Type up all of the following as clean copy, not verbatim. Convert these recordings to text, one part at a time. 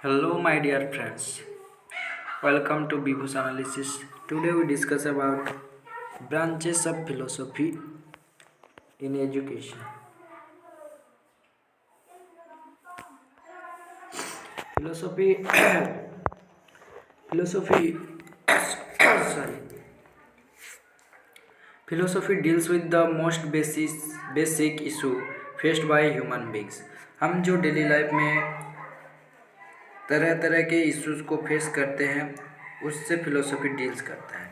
Hello, my dear friends. Welcome to Bibus Analysis. Today we discuss about branches of philosophy in education. Philosophy, philosophy, sorry. Philosophy deals with the most basic issue faced by human beings. हम जो daily life में तरह तरह के issues को face करते हैं उससे फिलोसफी डील्स करता है.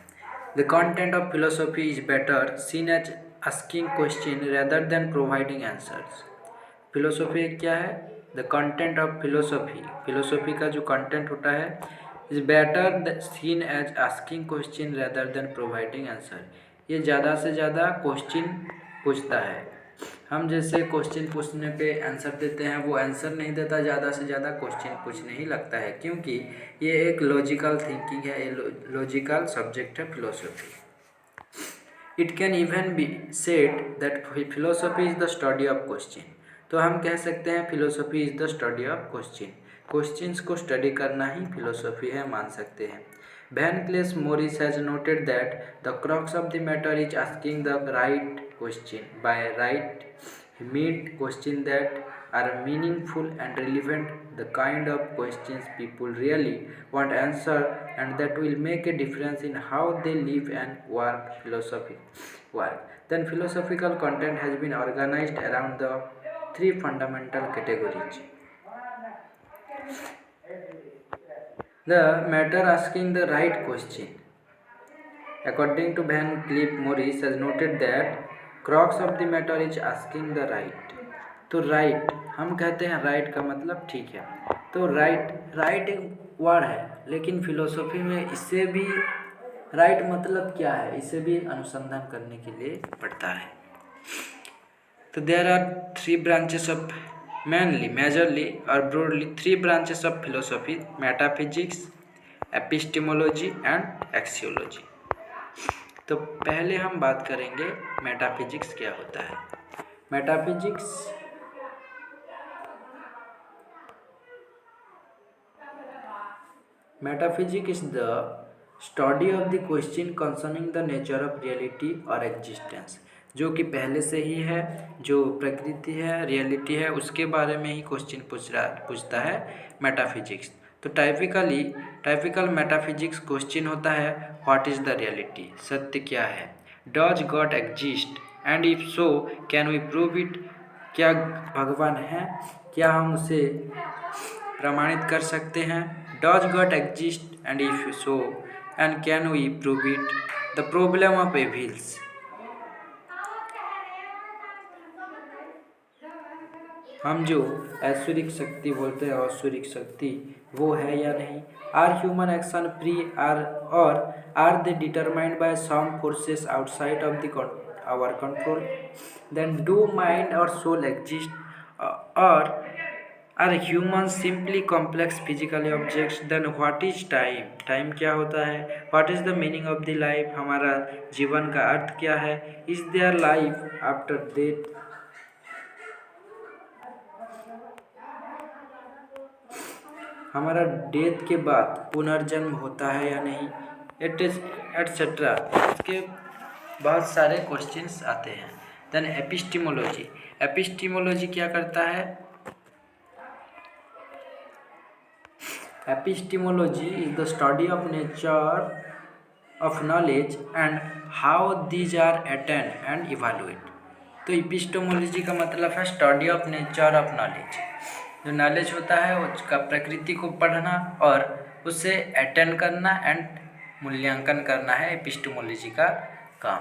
The content of philosophy is better seen as asking question rather than providing answers. Philosophy क्या है? द कंटेंट ऑफ फिलोसफी का जो कंटेंट होता है is better seen as asking question rather than providing answer. ये ज़्यादा से ज़्यादा क्वेश्चन पूछता है. हम जैसे क्वेश्चन पूछने पे आंसर देते हैं, वो आंसर नहीं देता, ज़्यादा से ज़्यादा क्वेश्चन पूछने ही लगता है, क्योंकि ये एक लॉजिकल थिंकिंग है, ये लॉजिकल सब्जेक्ट है philosophy. It can even be said that philosophy is the study of question. तो हम कह सकते हैं philosophy is the study of question. Questions को स्टडी करना ही फिलोसफी है, मान सकते हैं. Van Cleef Morris has noted that the crux of the matter is asking the right question. By right, he meant questions that are meaningful and relevant, the kind of questions people really want answer and that will make a difference in how they live and work. Then philosophical content has been organized around the three fundamental categories. The matter asking the right question. According to Van Cleef Morris has noted that crux of the matter is asking the right. तो right हम कहते हैं right का मतलब ठीक है. तो right एक वर्ड है, लेकिन फिलोसफी में इससे भी right मतलब क्या है, इसे भी अनुसंधान करने के लिए पड़ता है. तो there are three branches of majorly or broadly three branches of philosophy: metaphysics, epistemology and axiology. तो पहले हम बात करेंगे मेटाफिजिक्स क्या होता है. Metaphysics is the study of the question concerning the nature of reality और एग्जिस्टेंस. जो कि पहले से ही है, जो प्रकृति है, रियलिटी है, उसके बारे में ही क्वेश्चन पूछता है मेटाफिजिक्स. तो टाइपिकल मेटाफिजिक्स क्वेश्चन होता है व्हाट इज़ द रियलिटी, सत्य क्या है. Does God exist and if so can we prove it. क्या भगवान है, क्या हम उसे प्रमाणित कर सकते हैं. Does God exist and if so and can we prove it. The problem of evils. हम जो ऐश्वरिक शक्ति बोलते हैं, ऐश्वरिक शक्ति वो है या नहीं. Are human action free are they determined by some forces outside of the our control. Then do mind और सोल एग्जिस्ट और are human simply complex physically objects. Then what is time क्या होता है. What is the meaning of the life, हमारा जीवन का अर्थ क्या है. Is there life after death. हमारा डेथ के बाद पुनर्जन्म होता है या नहीं, एटसेट्रा. इसके बहुत सारे क्वेश्चंस आते हैं. देन एपिस्टिमोलॉजी क्या करता है. Epistemology is the study of nature of knowledge and how these are attend and evaluate. तो एपिस्टिमोलॉजी का मतलब है study of nature of knowledge. जो नॉलेज होता है उसका प्रकृति को पढ़ना और उसे अटेंड करना एंड मूल्यांकन करना है एपिस्टेमोलॉजी का काम.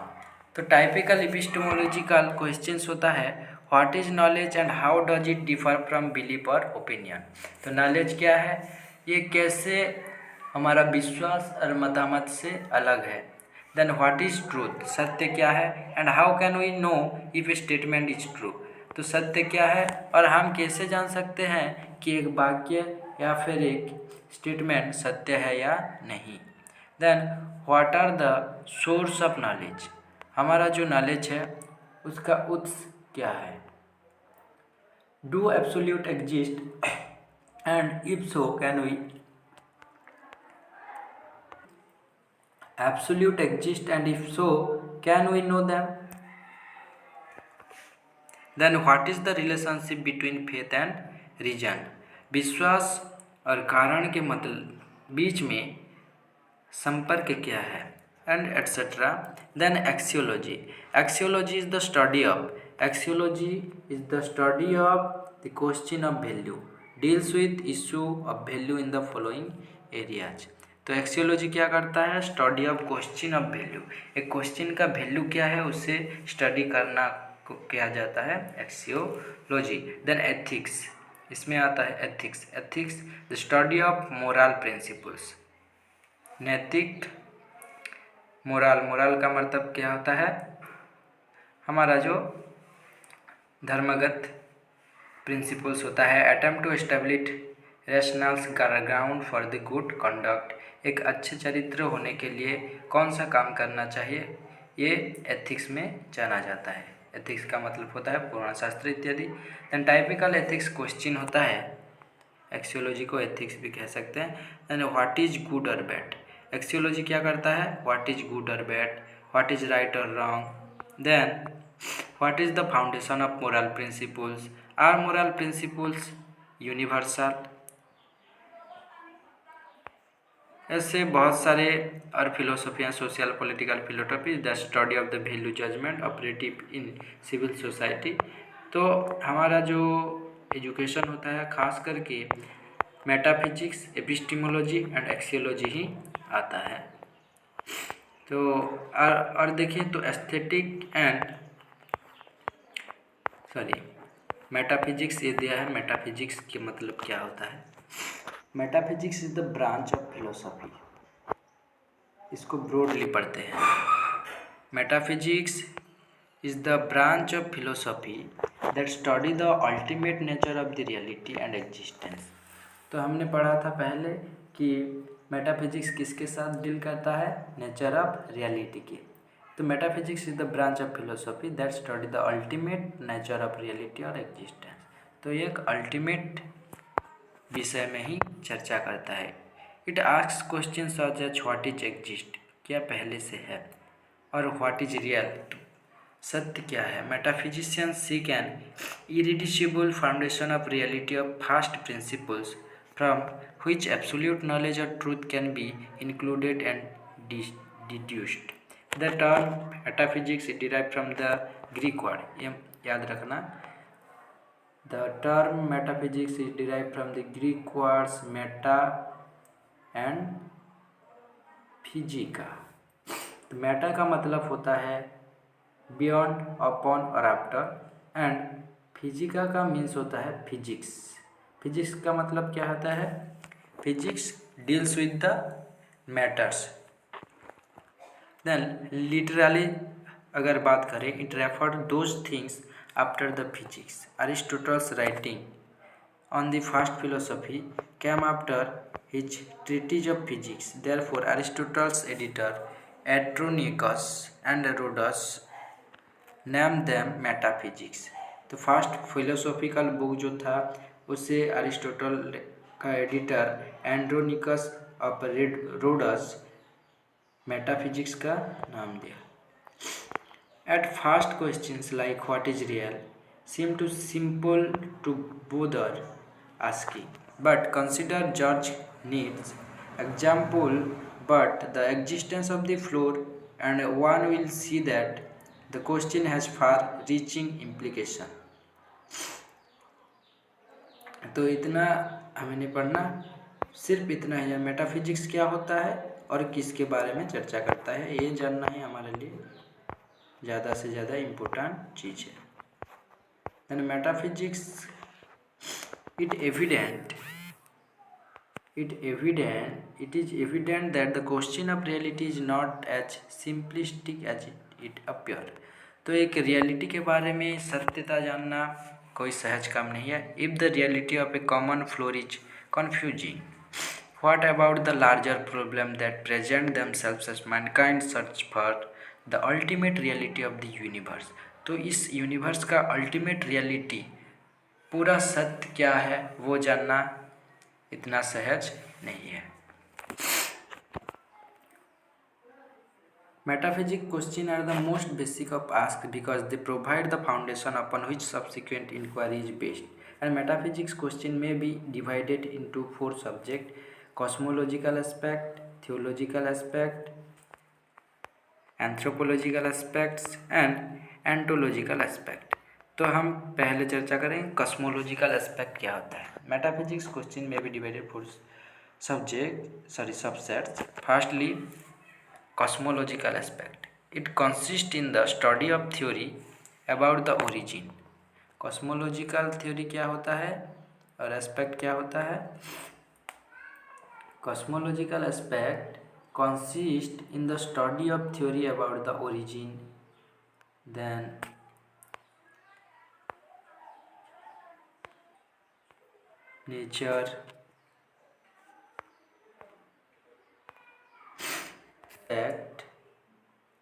तो टाइपिकल एपिस्टेमोलॉजिकल क्वेश्चंस होता है what is knowledge and how does it differ from belief और ओपिनियन. तो नॉलेज क्या है, ये कैसे हमारा विश्वास और मतामत से अलग है. देन व्हाट इज ट्रूथ, सत्य क्या है. And how can we know if a statement is true. तो सत्य क्या है और हम कैसे जान सकते हैं कि एक वाक्य या फिर एक स्टेटमेंट सत्य है या नहीं. Then what are the source of knowledge, हमारा जो नॉलेज है उसका उत्स क्या है. Do absolute exist And if so, can we absolute exist, and if so, can we know them? Then what is the relationship between faith and reason? विश्वास और कारण के मतलब बीच में संपर्क क्या है, and etcetera. Then axiology is the study of the question of value, deals with issue of value in the following areas. तो एक्सियोलॉजी क्या करता है? Study of question of value. एक क्वेश्चन का वैल्यू क्या है उसे स्टडी करना को किया जाता है एक्सियोलॉजी. देन एथिक्स, इसमें आता है ethics the study of moral principles. नैतिक, मोरल का मतलब क्या होता है? हमारा जो धर्मगत प्रिंसिपल्स होता है. Attempt to establish rationals ground for the good conduct. एक अच्छे चरित्र होने के लिए कौन सा काम करना चाहिए, ये एथिक्स में जाना जाता है. एथिक्स का मतलब होता है पुराण शास्त्र इत्यादि. देन टाइपिकल एथिक्स क्वेश्चन होता है, एक्सियोलॉजी को एथिक्स भी कह सकते हैं. देन व्हाट इज गुड और बैड. एक्सियोलॉजी क्या करता है? व्हाट इज गुड और बैड, व्हाट इज राइट और wrong. Then what is the foundation of moral principles. Are moral principles universal. ऐसे बहुत सारे और फिलोसफियाँ, social political philosophy, the study of the value judgement operative in civil society. तो हमारा जो एजुकेशन होता है खास करके मेटाफिजिक्स, एपिस्टिमोलॉजी एंड एक्सियोलॉजी ही आता है. तो और देखिए तो एस्थेटिक एंड मेटाफिजिक्स ये दिया है. मेटाफिजिक्स के मतलब क्या होता है? Metaphysics is the branch of philosophy. इसको ब्रॉडली पढ़ते हैं. Metaphysics is the branch of philosophy that study the ultimate nature of the reality and existence. तो हमने पढ़ा था पहले कि मेटाफिजिक्स किसके साथ डील करता है? नेचर ऑफ रियलिटी के. तो metaphysics is the branch of philosophy that study the ultimate nature of reality और एग्जिस्टेंस. तो ये एक अल्टीमेट विषय में ही चर्चा करता है. It asks question such as what is exist, क्या पहले से है, और व्हाट इज रियल, सत्य क्या है. Metaphysicians seek an irreducible foundation of reality of first principles from which absolute knowledge और truth can be included and deduced. The term metaphysics derive from the Greek word, ये याद रखना. The term metaphysics is derived from the Greek words meta and physica. तो Meta का मतलब होता है beyond, upon और आफ्टर, एंड फिजिका का मीन्स होता है फिजिक्स. फिजिक्स का मतलब क्या होता है? Physics deals with the matters. Then literally अगर बात करें, it refer those things after the physics. Aristotle's writing on the first philosophy came after his treatise of physics. Therefore, Aristotle's editor Andronicus and Rhodus named them metaphysics. तो first philosophical book जो था उसे Aristotle का editor Andronicus of Rhodes metaphysics का नाम दिया. At first, questions like what is real seem too simple to bother asking. But consider George Need's example, but the existence of the floor, and one will see that the question has far-reaching implication. तो इतना हमें नहीं पढ़ना, सिर्फ इतना ही. Metaphysics क्या होता है और किसके बारे में चर्चा करता है, ये जानना ही हमारे लिए ज़्यादा से ज़्यादा इम्पोर्टेंट चीज़ है. Then metaphysics it is evident that the question of reality is not as simplistic as it appear. तो एक रियलिटी के बारे में सत्यता जानना कोई सहज काम नहीं है. If the reality of A common floor is confusing, what about the larger problem that present themselves as mankind search for the ultimate reality of the universe. तो इस यूनिवर्स का अल्टीमेट रियलिटी, पूरा सत्य क्या है वो जानना इतना सहज नहीं है। Metaphysics questions are the most basic of asked because they provide the foundation upon which subsequent inquiry is based. And metaphysics question may be divided into 4 subjects: cosmological aspect, theological aspect, anthropological aspects and ontological aspect. तो हम पहले चर्चा करें cosmological aspect क्या होता है। Metaphysics question में भी divided 4 subsets. Firstly, cosmological aspect. It consists in the study of theory about the origin. Cosmological theory क्या होता है और एस्पेक्ट क्या होता है। Cosmological aspect consist in the study of theory about the origin, then nature, aspect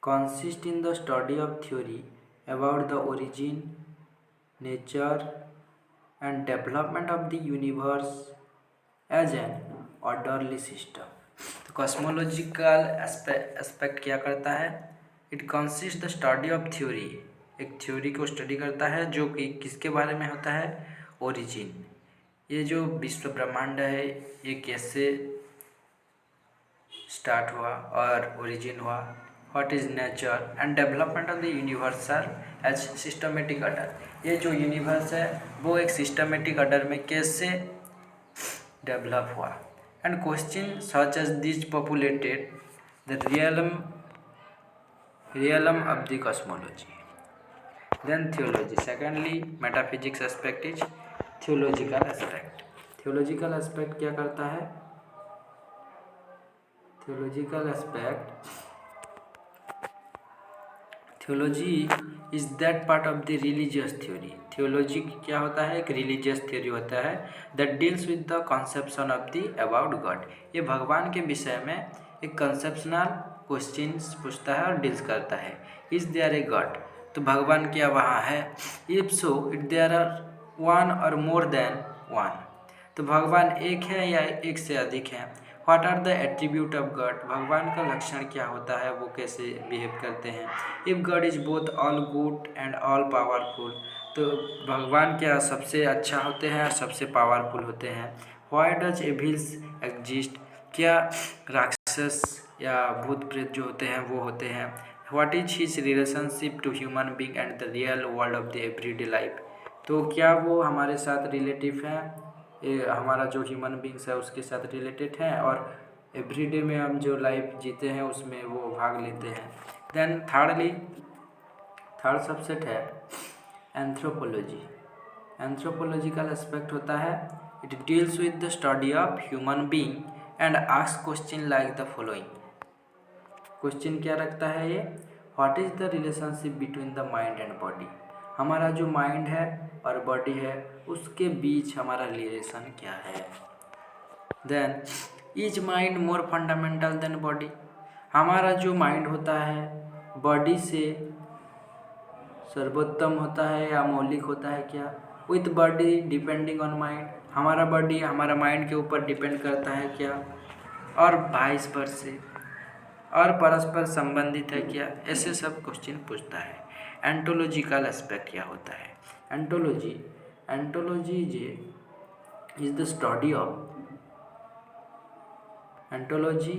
consist in the study of theory about the origin, nature and development of the universe as an orderly system. तो cosmological aspect क्या करता है। It consist the study of theory, एक theory को study करता है जो कि किसके बारे में होता है, ओरिजिन। ये जो विश्व ब्रह्मांड है ये कैसे स्टार्ट हुआ और ओरिजिन हुआ। What is nature and development of the universal as systematic order. ये जो यूनिवर्स है वो एक सिस्टमेटिक ऑर्डर में कैसे डेवलप हुआ। And question such as this populated the realm of the cosmology. Then theology. Secondly, metaphysics aspect is theological aspect. Theological aspect क्या करता है। theological aspect, theology is that part of the religious theory. theology क्या होता है, एक religious theory होता है that deals with the conception of the about God. ये भगवान के विषय में एक conceptual questions पूछता है और डील्स करता है। इज देयर ए गॉड, तो भगवान क्या वहाँ है। If so it there are one और मोर देन वन, तो भगवान एक है या एक से अधिक है। What are the attribute of God, भगवान का लक्षण क्या होता है, वो कैसे बिहेव करते हैं। If God is both all good and all powerful, तो भगवान क्या सबसे अच्छा होते हैं और सबसे पावरफुल होते हैं। व्हाई डज एविल्स एग्जिस्ट, क्या राक्षस या भूत प्रेत जो होते हैं वो होते हैं। What is his relationship to human being and the real world of the everyday life, तो क्या वो हमारे साथ रिलेटिव हैं, हमारा जो ह्यूमन बींग्स है उसके साथ रिलेटेड हैं और एवरीडे में हम जो लाइफ जीते हैं उसमें वो भाग लेते हैं। देन थर्ड सबसेट है एंथ्रोपोलॉजी। एंथ्रोपोलॉजिकल एस्पेक्ट होता है it deals with the study of human being and ask question like the following. Question क्या रखता है ये, what is the relationship between the mind and body, हमारा जो माइंड है और बॉडी है उसके बीच हमारा रिलेशन क्या है। Then is mind more fundamental than body, हमारा जो माइंड होता है बॉडी से सर्वोत्तम होता है या मौलिक होता है क्या। With body depending on mind, हमारा बॉडी हमारा माइंड के ऊपर डिपेंड करता है क्या, और वाइस वर्सा, और परस्पर संबंधित है क्या। ऐसे सब क्वेश्चन पूछता है। एंटोलॉजिकल एस्पेक्ट क्या होता है। Ontology is the study of ontology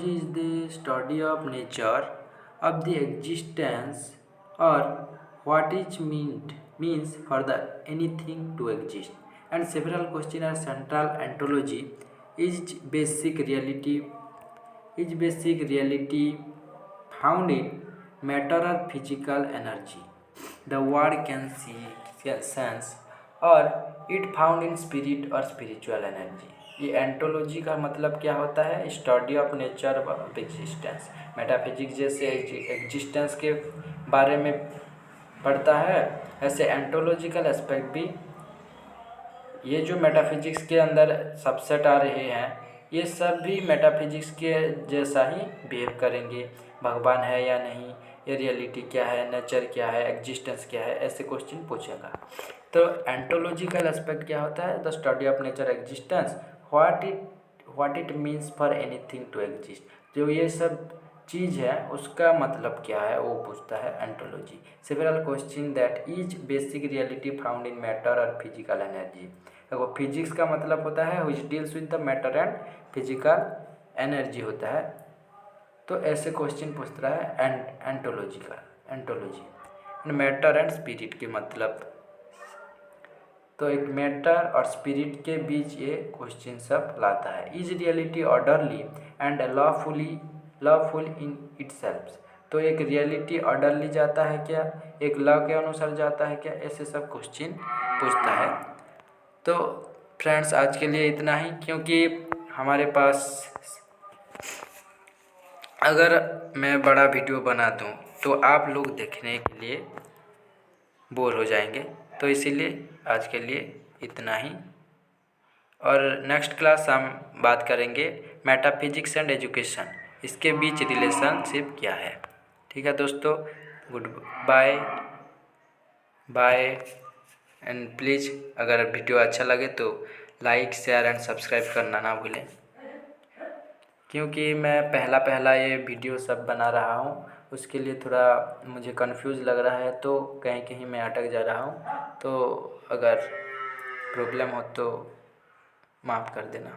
is the study of nature of the existence और what is means for the anything to exist. And several questions are central. Ontology is basic reality found in matter or physical energy. The word can see sense or it found in spirit or spiritual energy. ये एंटोलॉजी का मतलब क्या होता है, study of nature of existence. Metaphysics जैसे existence के बारे में पढ़ता है, ऐसे एंटोलॉजिकल एस्पेक्ट भी, ये जो मेटाफिजिक्स के अंदर सबसेट आ रहे हैं ये सब भी मेटाफिजिक्स के जैसा ही बिहेव करेंगे। भगवान है या नहीं, ये रियलिटी क्या है, नेचर क्या है, एग्जिस्टेंस क्या है, ऐसे क्वेश्चन पूछेगा। तो एंटोलॉजिकल एस्पेक्ट क्या होता है? The study of nature existence, what it means for anything to exist. जो ये सब चीज़ है उसका मतलब क्या है वो पूछता है ontology. Several question that is basic reality found in matter और फिजिकल एनर्जी। देखो फिजिक्स का मतलब होता है which deals with the matter and physical energy होता है। तो ऐसे क्वेश्चन पूछता है एंटोलॉजी। मैटर एंड स्पिरिट के मतलब, तो एक मैटर और स्पिरिट के बीच ये क्वेश्चन सब लाता है। Is reality orderly and lawful in itself. तो एक रियलिटी ऑर्डरली जाता है क्या, एक लॉ के अनुसार जाता है क्या, ऐसे सब क्वेश्चन पूछता है। तो फ्रेंड्स आज के लिए इतना ही, क्योंकि हमारे पास अगर मैं बड़ा वीडियो बना दूँ तो आप लोग देखने के लिए बोर हो जाएंगे, तो इसीलिए आज के लिए इतना ही। और नेक्स्ट क्लास हम बात करेंगे मेटाफिजिक्स एंड एजुकेशन, इसके बीच रिलेशनशिप क्या है। ठीक है दोस्तों, good bye bye. And please अगर वीडियो अच्छा लगे तो लाइक शेयर एंड सब्सक्राइब करना ना भूलें, क्योंकि मैं पहला ये वीडियो सब बना रहा हूँ, उसके लिए थोड़ा मुझे कंफ्यूज लग रहा है, तो कहीं कहीं मैं अटक जा रहा हूँ। तो अगर प्रॉब्लम हो तो माफ़ कर देना।